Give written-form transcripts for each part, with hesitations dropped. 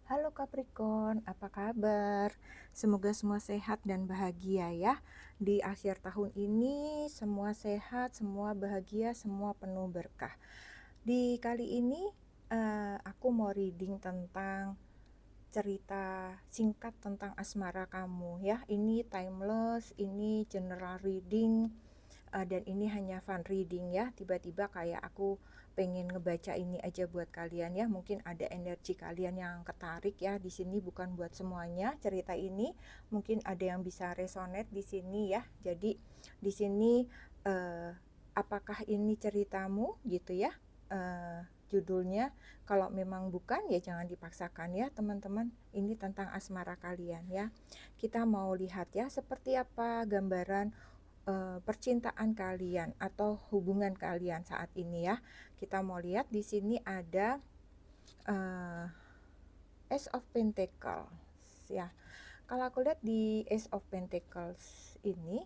Halo Capricorn, apa kabar? Semoga semua sehat dan bahagia ya. Di akhir tahun ini semua sehat, semua bahagia, semua penuh berkah. Di kali ini aku mau reading tentang cerita singkat tentang asmara kamu ya. Ini timeless, ini general reading. Dan ini hanya fun reading ya. Tiba-tiba kayak aku pengen ngebaca ini aja buat kalian ya. Mungkin ada energi kalian yang ketarik ya. Di sini bukan buat semuanya cerita ini. Mungkin ada yang bisa resonate di sini ya. Jadi di sini eh, apakah ini ceritamu gitu ya? Judulnya kalau memang bukan ya jangan dipaksakan ya teman-teman. Ini tentang asmara kalian ya. Kita mau lihat ya seperti apa gambaran percintaan kalian atau hubungan kalian saat ini ya. Kita mau lihat di sini ada uh, Ace of Pentacles ya. Kalau aku lihat di Ace of Pentacles ini,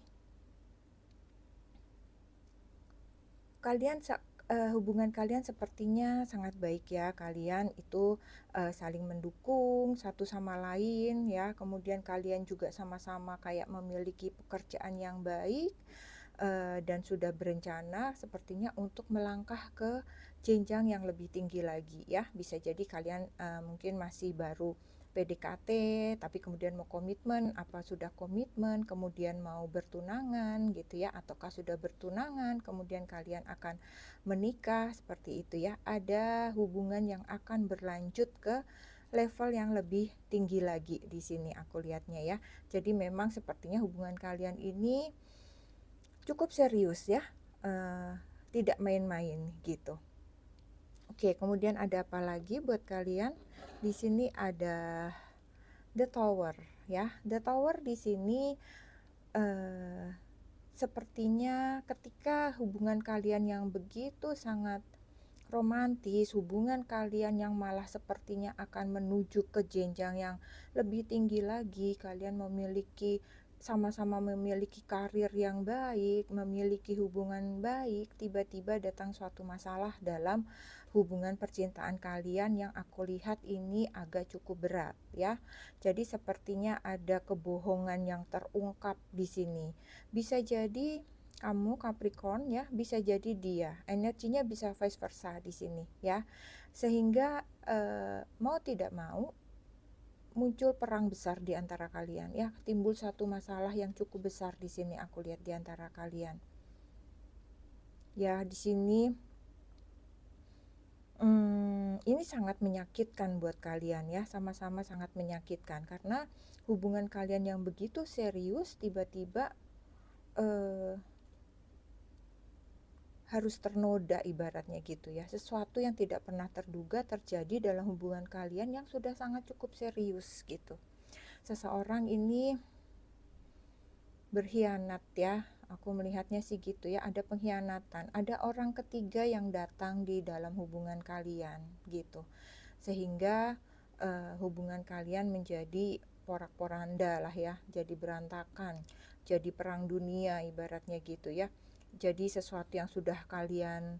hubungan kalian sepertinya sangat baik ya. Kalian itu saling mendukung satu sama lain ya. Kemudian kalian juga sama-sama kayak memiliki pekerjaan yang baik dan sudah berencana sepertinya untuk melangkah ke jenjang yang lebih tinggi lagi ya. Bisa jadi kalian mungkin masih baru PDKT tapi kemudian mau komitmen, apa sudah komitmen, kemudian mau bertunangan gitu ya, ataukah sudah bertunangan kemudian kalian akan menikah seperti itu ya. Ada hubungan yang akan berlanjut ke level yang lebih tinggi lagi di sini aku lihatnya ya. Jadi memang sepertinya hubungan kalian ini cukup serius ya, tidak main-main gitu. Oke, kemudian ada apa lagi buat kalian? Di sini ada The Tower ya. The Tower di sini sepertinya ketika hubungan kalian yang begitu sangat romantis, hubungan kalian yang malah sepertinya akan menuju ke jenjang yang lebih tinggi lagi, kalian sama-sama memiliki karir yang baik, memiliki hubungan baik, tiba-tiba datang suatu masalah dalam hubungan percintaan kalian yang aku lihat ini agak cukup berat ya. Jadi sepertinya ada kebohongan yang terungkap di sini. Bisa jadi kamu Capricorn ya, bisa jadi dia. Energinya bisa vice versa di sini ya. Sehingga mau tidak mau muncul perang besar di antara kalian ya. Timbul satu masalah yang cukup besar di sini aku lihat di antara kalian. Ya, di sini ini sangat menyakitkan buat kalian ya, sama-sama sangat menyakitkan karena hubungan kalian yang begitu serius tiba-tiba harus ternoda ibaratnya gitu ya. Sesuatu yang tidak pernah terduga terjadi dalam hubungan kalian yang sudah sangat cukup serius gitu. Seseorang ini berkhianat ya. Aku melihatnya sih gitu ya, ada pengkhianatan, ada orang ketiga yang datang di dalam hubungan kalian gitu. Sehingga hubungan kalian menjadi porak-poranda lah ya, jadi berantakan, jadi perang dunia ibaratnya gitu ya. Jadi sesuatu yang sudah kalian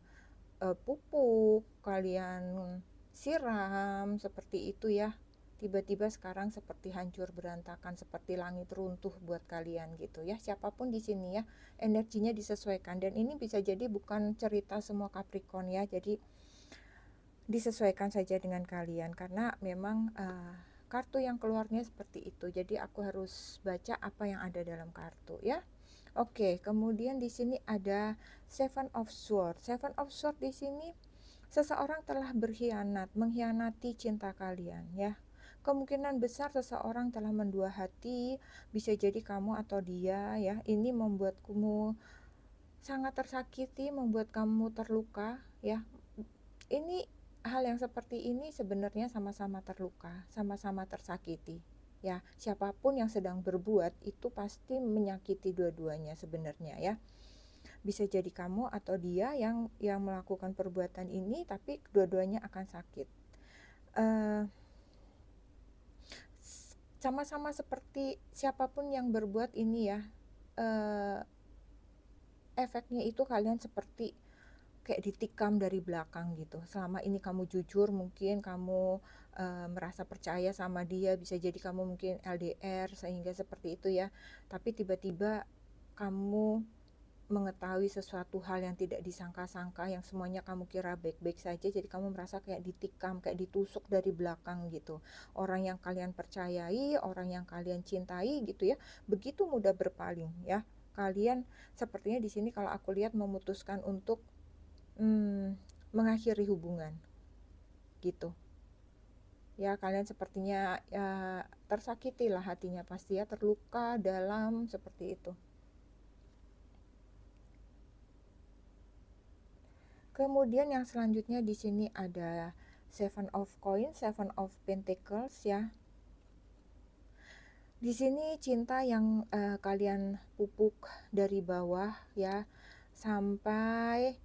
pupuk, kalian siram seperti itu ya. Tiba-tiba sekarang seperti hancur berantakan, seperti langit runtuh buat kalian gitu ya. Siapapun di sini ya, energinya disesuaikan dan ini bisa jadi bukan cerita semua Capricorn ya. Jadi disesuaikan saja dengan kalian karena memang kartu yang keluarnya seperti itu. Jadi aku harus baca apa yang ada dalam kartu ya. Oke, kemudian di sini ada Seven of Swords. Seven of Swords di sini seseorang telah berkhianat, mengkhianati cinta kalian ya. Kemungkinan besar seseorang telah mendua hati, bisa jadi kamu atau dia ya. Ini membuat kamu sangat tersakiti, membuat kamu terluka ya. Ini hal yang seperti ini sebenarnya sama-sama terluka, sama-sama tersakiti. Ya, siapapun yang sedang berbuat itu pasti menyakiti dua-duanya sebenarnya ya. Bisa jadi kamu atau dia yang melakukan perbuatan ini, tapi dua-duanya akan sakit. Sama-sama seperti siapapun yang berbuat ini ya, efeknya itu kalian seperti kayak ditikam dari belakang gitu. Selama ini kamu jujur, mungkin kamu merasa percaya sama dia, bisa jadi kamu mungkin LDR sehingga seperti itu ya. Tapi tiba-tiba kamu mengetahui sesuatu hal yang tidak disangka-sangka, yang semuanya kamu kira baik-baik saja, jadi kamu merasa kayak ditikam, kayak ditusuk dari belakang gitu. Orang yang kalian percayai, orang yang kalian cintai gitu ya, begitu mudah berpaling ya. Kalian sepertinya di sini kalau aku lihat memutuskan untuk mengakhiri hubungan gitu. Ya, kalian sepertinya ya tersakiti lah hatinya pasti ya, terluka dalam seperti itu. Kemudian yang selanjutnya di sini ada Seven of Coins, Seven of Pentacles ya. Di sini cinta yang kalian pupuk dari bawah ya, sampai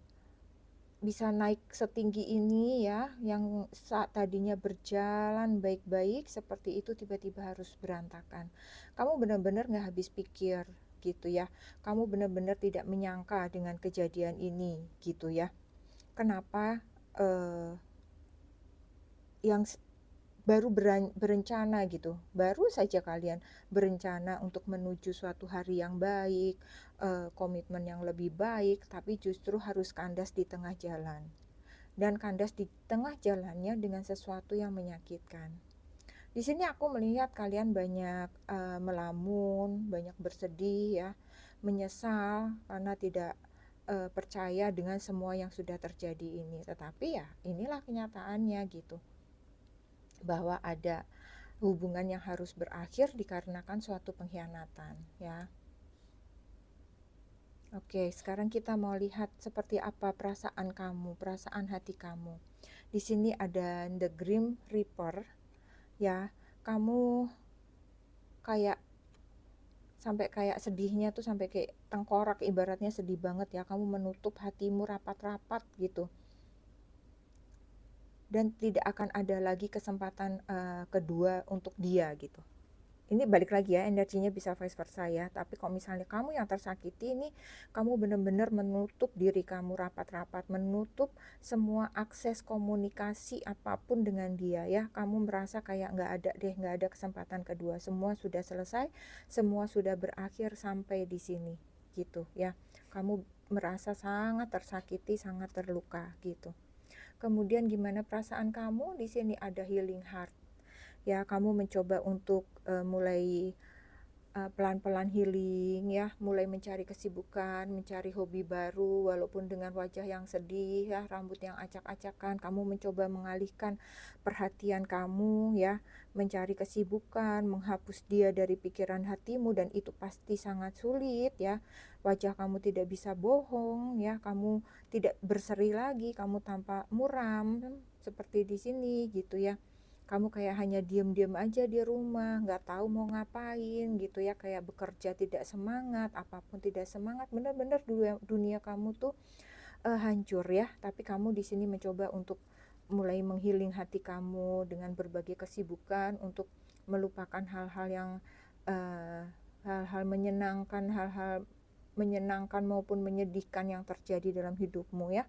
bisa naik setinggi ini ya, yang saat tadinya berjalan baik-baik seperti itu tiba-tiba harus berantakan. Kamu benar-benar nggak habis pikir gitu ya. Kamu benar-benar tidak menyangka dengan kejadian ini gitu ya. Kenapa yang baru berencana gitu, baru saja kalian berencana untuk menuju suatu hari yang baik, komitmen yang lebih baik, tapi justru harus kandas di tengah jalan. Dan kandas di tengah jalannya dengan sesuatu yang menyakitkan. Di sini aku melihat kalian banyak melamun, banyak bersedih ya, menyesal karena tidak percaya dengan semua yang sudah terjadi ini. Tetapi ya inilah kenyataannya gitu, bahwa ada hubungan yang harus berakhir dikarenakan suatu pengkhianatan ya. Oke, sekarang kita mau lihat seperti apa perasaan kamu, perasaan hati kamu. Di sini ada The Grim Reaper ya. Kamu kayak sampai kayak sedihnya tuh sampai kayak tengkorak, ibaratnya sedih banget ya. Kamu menutup hatimu rapat-rapat gitu. Dan tidak akan ada lagi kesempatan kedua untuk dia gitu. Ini balik lagi ya, energinya bisa vice versa ya. Tapi kalau misalnya kamu yang tersakiti ini, kamu benar-benar menutup diri kamu rapat-rapat, menutup semua akses komunikasi apapun dengan dia ya. Kamu merasa kayak nggak ada kesempatan kedua. Semua sudah selesai, semua sudah berakhir sampai di sini gitu ya. Kamu merasa sangat tersakiti, sangat terluka gitu. Kemudian gimana perasaan kamu? Di sini ada healing heart. Ya, kamu mencoba untuk mulai pelan-pelan healing ya, mulai mencari kesibukan, mencari hobi baru walaupun dengan wajah yang sedih ya, rambut yang acak-acakan, kamu mencoba mengalihkan perhatian kamu ya, mencari kesibukan, menghapus dia dari pikiran hatimu, dan itu pasti sangat sulit ya. Wajah kamu tidak bisa bohong ya, kamu tidak berseri lagi, kamu tampak muram seperti di sini gitu ya. Kamu kayak hanya diam-diam aja di rumah, nggak tahu mau ngapain gitu ya, kayak bekerja tidak semangat, apapun tidak semangat, benar-benar dunia kamu tuh hancur ya. Tapi kamu di sini mencoba untuk mulai menghealing hati kamu dengan berbagai kesibukan untuk melupakan hal-hal yang hal-hal menyenangkan maupun menyedihkan yang terjadi dalam hidupmu ya.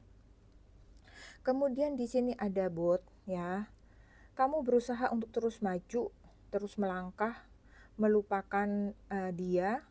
Kemudian di sini ada bot ya. Kamu berusaha untuk terus maju, terus melangkah, melupakan dia.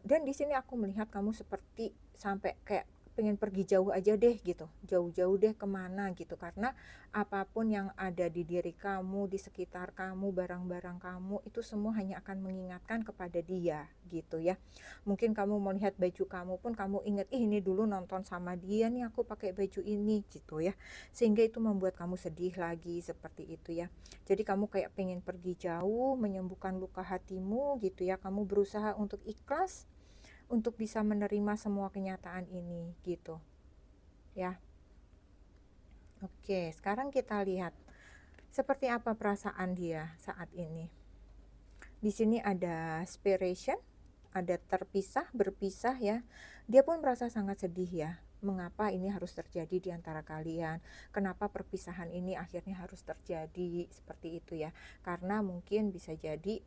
Dan di sini aku melihat kamu seperti sampai kayak pengen pergi jauh aja deh gitu, jauh-jauh deh kemana gitu, karena apapun yang ada di diri kamu, di sekitar kamu, barang-barang kamu itu semua hanya akan mengingatkan kepada dia gitu ya. Mungkin kamu mau lihat baju kamu pun kamu ingat, ini dulu nonton sama dia nih aku pakai baju ini gitu ya, sehingga itu membuat kamu sedih lagi seperti itu ya. Jadi kamu kayak pengen pergi jauh, menyembuhkan luka hatimu gitu ya, kamu berusaha untuk ikhlas, untuk bisa menerima semua kenyataan ini gitu ya. Oke, sekarang kita lihat seperti apa perasaan dia saat ini. Di sini ada separation, ada terpisah, berpisah ya. Dia pun merasa sangat sedih ya. Mengapa ini harus terjadi di antara kalian? Kenapa perpisahan ini akhirnya harus terjadi seperti itu ya? Karena mungkin bisa jadi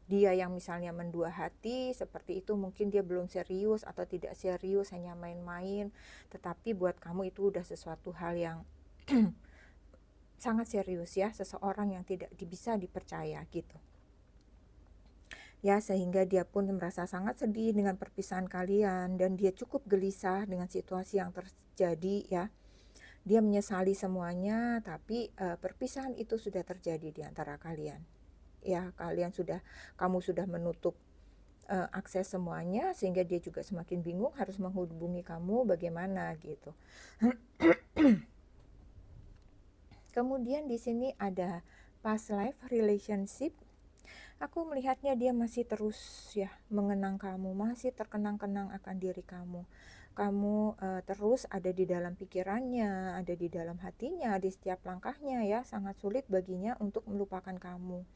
dia yang misalnya mendua hati, seperti itu mungkin dia belum serius atau tidak serius, hanya main-main. Tetapi buat kamu itu udah sesuatu hal yang sangat serius ya, seseorang yang tidak bisa dipercaya gitu. Ya, sehingga dia pun merasa sangat sedih dengan perpisahan kalian dan dia cukup gelisah dengan situasi yang terjadi ya. Dia menyesali semuanya, tapi perpisahan itu sudah terjadi di antara kalian. Ya, kamu sudah menutup akses semuanya sehingga dia juga semakin bingung harus menghubungi kamu bagaimana gitu. Kemudian di sini ada past life relationship. Aku melihatnya dia masih terus ya mengenang kamu, masih terkenang-kenang akan diri kamu. Kamu terus ada di dalam pikirannya, ada di dalam hatinya, di setiap langkahnya ya, sangat sulit baginya untuk melupakan kamu.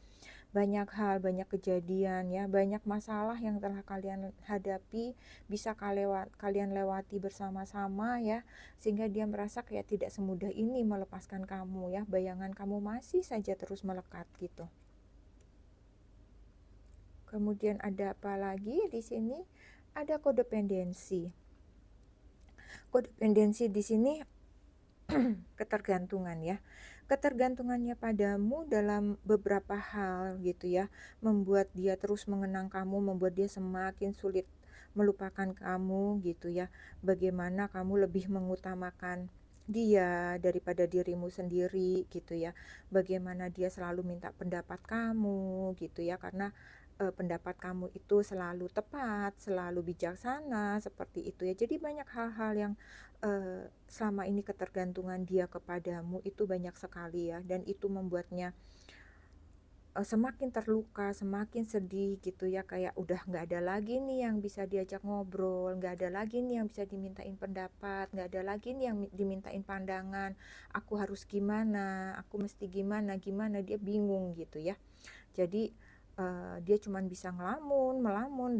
Banyak hal, banyak kejadian ya, banyak masalah yang telah kalian hadapi, bisa kalian lewati bersama-sama ya, sehingga dia merasa kayak tidak semudah ini melepaskan kamu ya, bayangan kamu masih saja terus melekat gitu. Kemudian ada apa lagi di sini? Ada kodependensi. Kodependensi di sini ketergantungan ya. Ketergantungannya padamu dalam beberapa hal gitu ya, membuat dia terus mengenang kamu, membuat dia semakin sulit melupakan kamu gitu ya. Bagaimana kamu lebih mengutamakan dia daripada dirimu sendiri gitu ya. Bagaimana dia selalu minta pendapat kamu gitu ya, karena pendapat kamu itu selalu tepat, selalu bijaksana seperti itu ya. Jadi banyak hal-hal yang selama ini ketergantungan dia kepadamu itu banyak sekali ya, dan itu membuatnya semakin terluka, semakin sedih gitu ya, kayak udah nggak ada lagi nih yang bisa diajak ngobrol, nggak ada lagi nih yang bisa dimintain pendapat, nggak ada lagi nih yang dimintain pandangan, aku harus gimana, aku mesti gimana, dia bingung gitu ya. Jadi dia cuman bisa melamun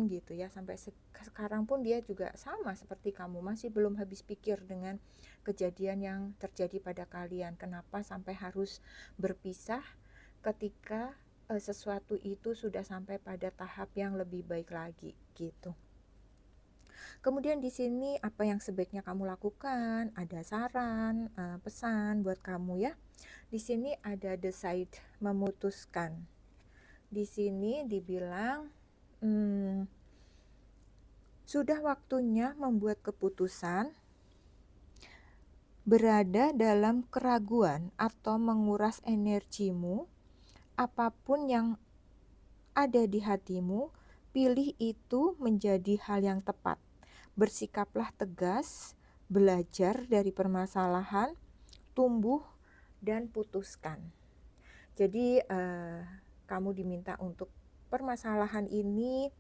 gitu ya, sampai sekarang pun dia juga sama seperti kamu, masih belum habis pikir dengan kejadian yang terjadi pada kalian. Kenapa sampai harus berpisah ketika sesuatu itu sudah sampai pada tahap yang lebih baik lagi gitu. Kemudian di sini apa yang sebaiknya kamu lakukan? Ada saran, pesan buat kamu ya. Di sini ada decide, memutuskan. Di sini dibilang sudah waktunya membuat keputusan, berada dalam keraguan atau menguras energimu. Apapun yang ada di hatimu, pilih itu menjadi hal yang tepat. Bersikaplah tegas, belajar dari permasalahan, tumbuh dan putuskan. Jadi kamu diminta untuk permasalahan ini,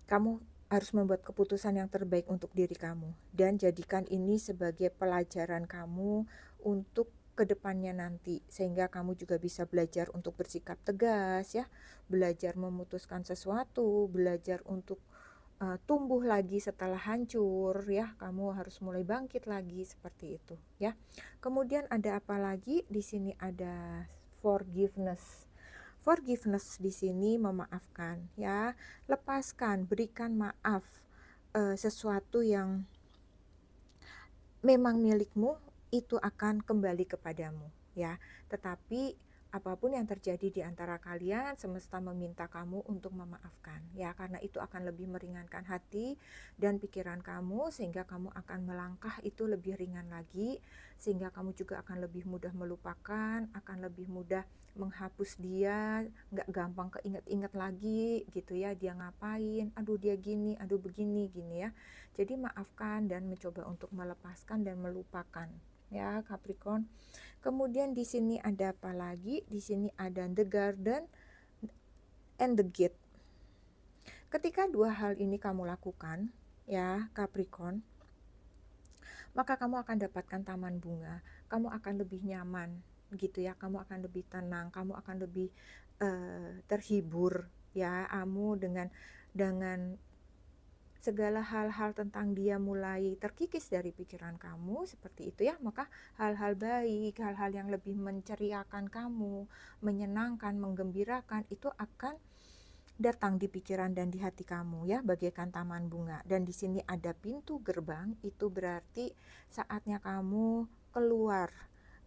kamu harus membuat keputusan yang terbaik untuk diri kamu dan jadikan ini sebagai pelajaran kamu untuk kedepannya nanti, sehingga kamu juga bisa belajar untuk bersikap tegas ya, belajar memutuskan sesuatu, belajar untuk tumbuh lagi setelah hancur ya, kamu harus mulai bangkit lagi seperti itu ya. Kemudian ada apa lagi? Di sini ada forgiveness. Forgiveness di sini memaafkan ya, lepaskan, berikan maaf sesuatu yang memang milikmu itu akan kembali kepadamu ya. Tetapi apapun yang terjadi di antara kalian, semesta meminta kamu untuk memaafkan ya, karena itu akan lebih meringankan hati dan pikiran kamu, sehingga kamu akan melangkah itu lebih ringan lagi, sehingga kamu juga akan lebih mudah melupakan, akan lebih mudah menghapus dia, nggak gampang keinget-inget lagi gitu ya, dia ngapain, aduh dia gini, aduh begini gini ya. Jadi maafkan dan mencoba untuk melepaskan dan melupakan ya, Capricorn. Kemudian di sini ada apa lagi? Di sini ada the garden and the gate. Ketika dua hal ini kamu lakukan ya, Capricorn, maka kamu akan dapatkan taman bunga. Kamu akan lebih nyaman gitu ya, kamu akan lebih tenang, kamu akan lebih terhibur ya, kamu dengan segala hal-hal tentang dia mulai terkikis dari pikiran kamu seperti itu ya, maka hal-hal baik, hal-hal yang lebih menceriakan kamu, menyenangkan, menggembirakan itu akan datang di pikiran dan di hati kamu ya, bagaikan taman bunga. Dan di sini ada pintu gerbang, itu berarti saatnya kamu keluar,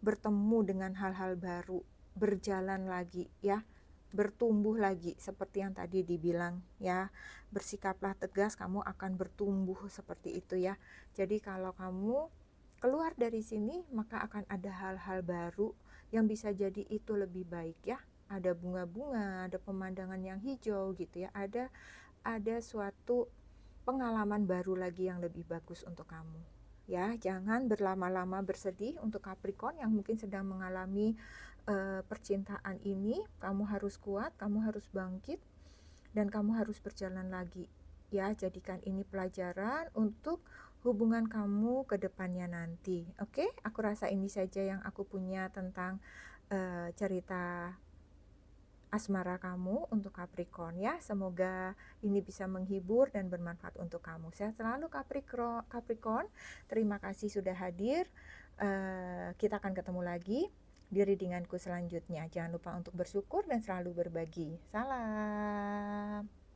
bertemu dengan hal-hal baru, berjalan lagi ya, bertumbuh lagi seperti yang tadi dibilang ya. Bersikaplah tegas, kamu akan bertumbuh seperti itu ya. Jadi kalau kamu keluar dari sini, maka akan ada hal-hal baru yang bisa jadi itu lebih baik ya. Ada bunga-bunga, ada pemandangan yang hijau gitu ya. Ada suatu pengalaman baru lagi yang lebih bagus untuk kamu. Ya, jangan berlama-lama bersedih untuk Capricorn yang mungkin sedang mengalami percintaan ini. Kamu harus kuat, kamu harus bangkit, dan kamu harus berjalan lagi. Ya, jadikan ini pelajaran untuk hubungan kamu ke depannya nanti. Oke, aku rasa ini saja yang aku punya tentang cerita asmara kamu untuk Capricorn ya. Semoga ini bisa menghibur dan bermanfaat untuk kamu. Sehat selalu Capricorn. Terima kasih sudah hadir. Kita akan ketemu lagi di readinganku selanjutnya. Jangan lupa untuk bersyukur dan selalu berbagi. Salam.